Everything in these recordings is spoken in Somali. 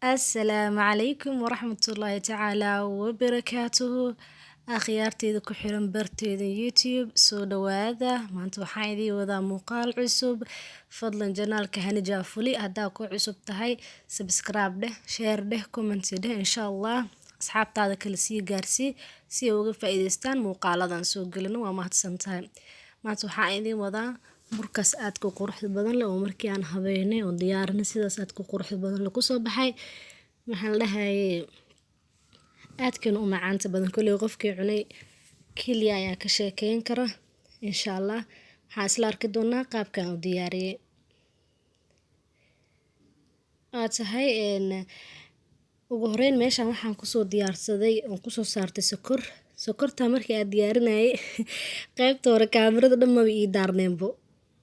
السلام عليكم ورحمة الله تعالى وبركاته akhyaarteyda ku xiran barteeda youtube soo dhawaada maanta waxaan idin wadaa muuqaal cusub fadlan janaalka hanija fuli haddaa ku cusub tahay subscribe dheh share dheh comment dheh insha Allah asxaabtaada kale sii gaarsii si ay uga faa'iideystaan muuqaaladan soo gelino waa mahadsantahay maanta waxaan idin wadaa burkaas aad ku qurux badan leh oo markii aan habeynay oo diyaarinay sidaas aad ku qurux badan leh ku soo baxay maxaan dhahaye aadkan u macaanta badan kulli qofkii cunay kaliya ayaa ka sheekeyn kara insha Allah waxaan isla arki doonaa qaabkan u diyaariyay aad tahay ugu horeyn meeshan waxaan kusoo diyaarsaday oo kusoo saartay sokorta markii aad diyaarinayay qaybta hore kaamirada dhamaba ii daarneenbo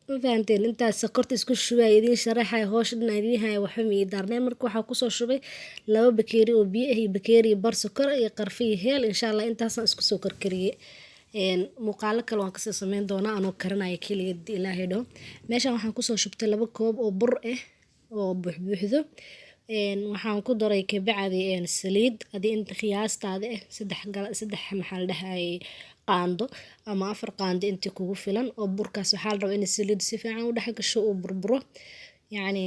ma fahanteen intaas sokorta isku shubay idin sharaxay hoosh dhan idin hay waxa ii daarneen marka waxa kusoo shubay 2 bakeeri oo biyo ah iyo bakeeri bar sokor iyo qarfi iyo heel insha Allah intaas aan isku soo karkariyay muuqaalo kale waan ka soo sameyn doonaa anoo karinayo kaliya ilaahay dho meeshan waxaan kusoo shubtay 2 koob oo bur ah oo buuxbuuxdo waxaan ku daray kabacdi saliid hadii inta qiyaastaada ah 3 maxal dhahay qaando ama 4 qaando inta kugu filan oo burkaas waxa la rabaa in saliid si fiican u dhex gasho oo burburo yaani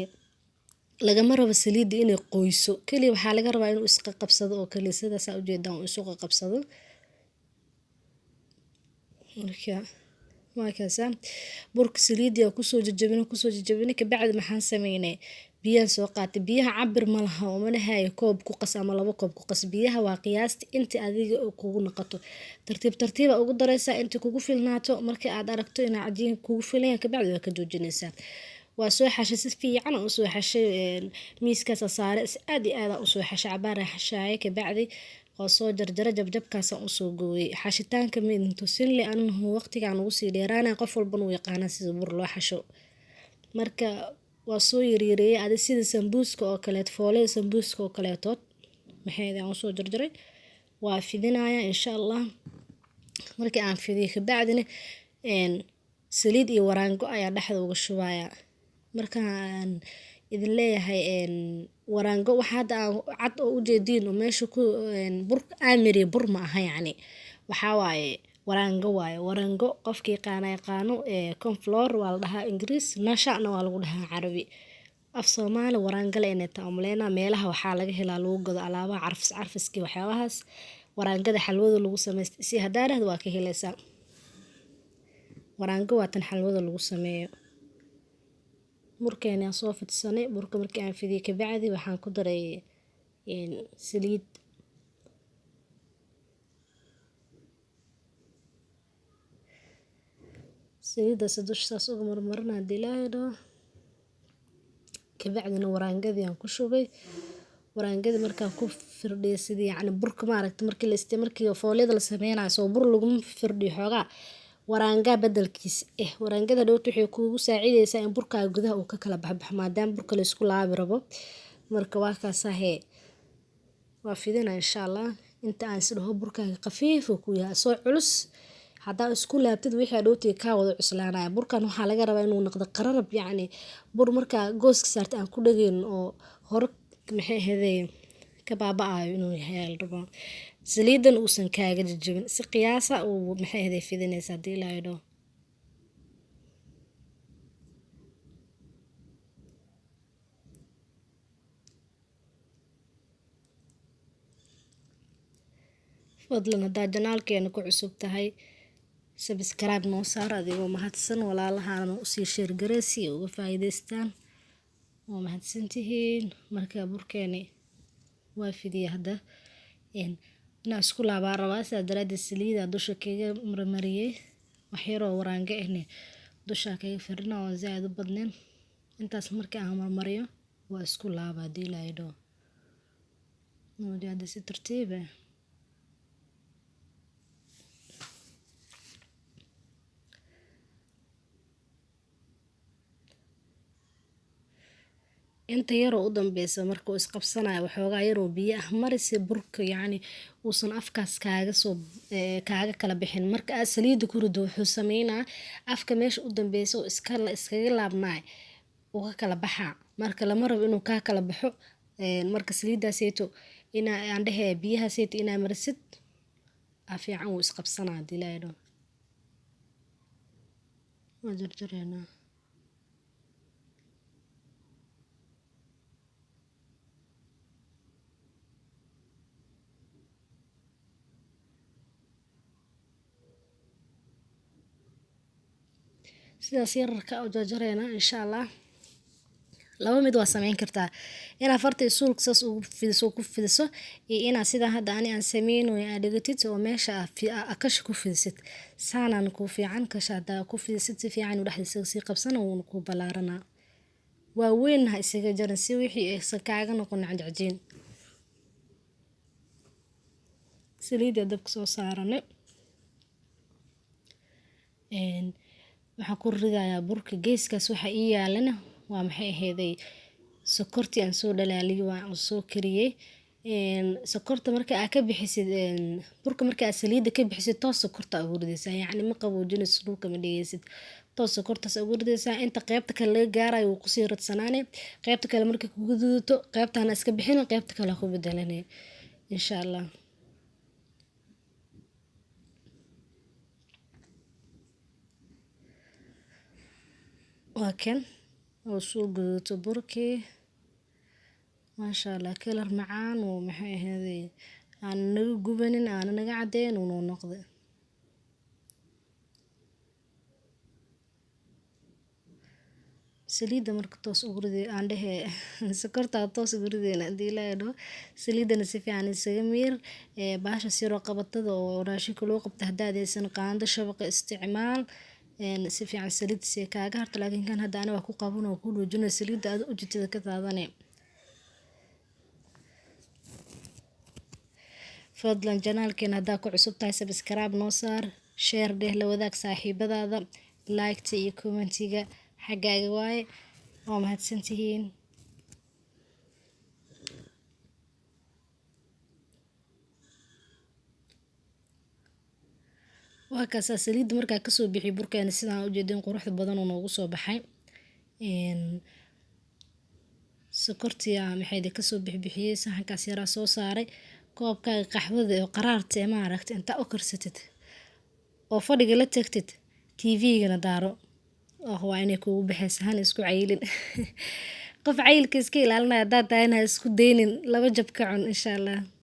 lagama rabo saliid inay qoyso kaliya waxa laga rabaa inuu isqa qabsado oo kaliya sidaas u jeedaan uu isqa qabsado marka burka saliid ku soo jajabinay kabacdi maxaan sameeynay biyaha soo qaatay biyaha cabir ma laha oo manahay koob ku qas ama 2 koob ku qas biyaha waa qiyaasta inta adiga kugu noqoto tartiib ugu dareysa inta kugu filnaato markii aad aragto in cajiin kugu filan kabacdi waa ka joojinaysaa waa soo xashay si fiican oo soo xashay miiskaas saare aad iyo aad u soo xashay cabaar xashay kabacdi oo soo jarjara jabkaas oo soo gooyay xashitaanka mid tusin li annahu waqtigan ugu sii dheeraanay qof walba uu yaqaan sida bur loo xasho marka waa soo yaryarey aad sida sambuuska oo kale foolada sambuuska oo kale tood maxay aan soo jarjaray waa fidinaya insha Allah markii aan fidiyo kabacdina saliid iyo waraango ayaa dhaxda uga shubaya markaan idin leeyahay waraango waxa cad oo u jeedin oo meesha ku bur aamiri bur ma aha yani waxa waaye waraango qofkii yaqaano cornflour waa la dhahaa ingiriis nashana waa lagu dhahaa carabi af Soomaali waraango la inta umleena meelaha waxa laga helaa lagu gado alaabaha carfiski waxyaabahaas waraangada xalwada lagu sameeyo si hadaarad waa ka helaysaa waraango waa tan xalwada lagu sameeyo murkeena soo fidsanay burka markii aan fidiyay kabacdi waxaan ku daray saliid dushaas ugu marmarnaa dilaaydo kabacdina waraangadii aan ku shubay waraangadii markaan ku firdhiyay sidii yani burka ma aragtay markii foolada la sameeyay soo bur lagu firdhiyo xogaa waraanga badalkiis waraangada dhowrtu waxay kuugu saacideysaa in burka gudaha uu ka kala baxbax maadaama burka la isku laabi rabo marka waa kaasahee waa fidina insha Allah inta aan sidoo burkaaga qafiif ku yahay soo culus hadaa isku laabtid wixii dhowrtii ka wada cuslaanaya burkan waxa laga rabaa inuu noqdo qararab yani bur marka gooska saarta aan ku dhageyn oo hor maxay heday ka baabaayo inuu yahay rabo saliidan uusan kaaga jajabin si qiyaasa uu maxay heday fidinaysa hadii la yidho fadlan hadaa janaalkeena ku cusub tahay subscribe noo saar adigoo mahadsan walaalahaana u sii share gareysi uga faa'iideystaan oo mahadsantihiin marka burkeeni waa fidiya hada isku laabaa rabaa sida daraadii saliida dusha kaga marmariyay wax yar oo waraango ahne dusha kaga firna oo zaad u badneen intaas markii aan marmariyo waa isku laabaa diilaydo oo si tartiib ah inta yar oo u dambeeyay markuu isqabsanayo waxoogaa yar oo biyo ah marisi burka yani uusan afkaas kaaga kala bixin marka aad saliid ku rido wuxuu sameynaa afka meesha u dambeeyay oo iskaga laabnaa oo ka kala baxa marka lama rabo inuu ka kala baxo marka saliidaaseeto aan dhehe biyahaaseeto inaa marisid aa fiican wuu isqabsanaa hadii ilaahay dhaho. waa jarjareynaa sidaas yararka u jarjareynaa insha allah. laba mid waa sameyn kartaa, inaa farta iyo suulka saas ugu fidiso ku fidiso, iyo inaa sidaa hadda ani aan sameynayo aa dhigatid oo meesha aa kasha ku fidisid, saanaan kuu fiican. kasha hadaa ku fidisid si fiican uu dhexdiisa sii qabsana wuuna kuu balaaranaa. waa weyn ha isaga jarin si wixii aysan kaaga noqon cajiin. saliida dabka soo saarane, waxaan ku ridayaa burka. geeskaas waxa ii yaalana waa maxay aheeday sokortii aan soo dhalaaliyay waan soo kariyay. sokorta marka aad ka bixisid burka marka aad saliida ka bixisid toos sokorta ugu ridaysaa, yacni ma qaboojinaysid dhulka ma dhigaysid, toos sokortaas ugu ridaysaa. inta qaybta kale laga gaarayo wuu kusii radsanaane, qaybta kale marka ku guduuto qaybtaana iska bixin, qaybta kale ku bedelanay insha allah. waa kan oo soo guduuto burkii maasha allah, kalar macaan oo maxay aheeday aan naga gubanin aan naga cadeyn uu noqday. saliida marka toos ugu riday aan dhehe sokorta toos ugu ridayna hadii ilaahay dhaho. saliidana si fiican isaga miir. baasha siroo qabatada oo raashinka loo qabta haddaad haysan qaando shabaqa isticmaal. si fiican saliid si kaaga harto, laakiin kan hadda ani waa ku qabanoo ku dhuujinay saliida aad u jitida ka daadanay. fadlan janaalkeena haddaa ku cusub tahay subscribe noo saar, share dheh, la wadaag saaxiibadaada, like iyo commentiga xaggaaga waaye. waa mahadsantihiin. waa kaasaa saliida markaa kasoo bixi burkeena sidaan u jeedin quruxda badan oo noogu soo baxay. sokortii maxay kasoo bixbixiyay saxankaas yaraa soo saaray. koobkaaga qaxwada oo qaraarta ee maaragta inta u karsatid oo fadhiga la tagtid TV-gana daaro. waa inay kugu baxaysa hana isku cayilin. qof cayilka iska ilaalinaya haddaad tahayna isku daynin, laba jab ka cun insha allah.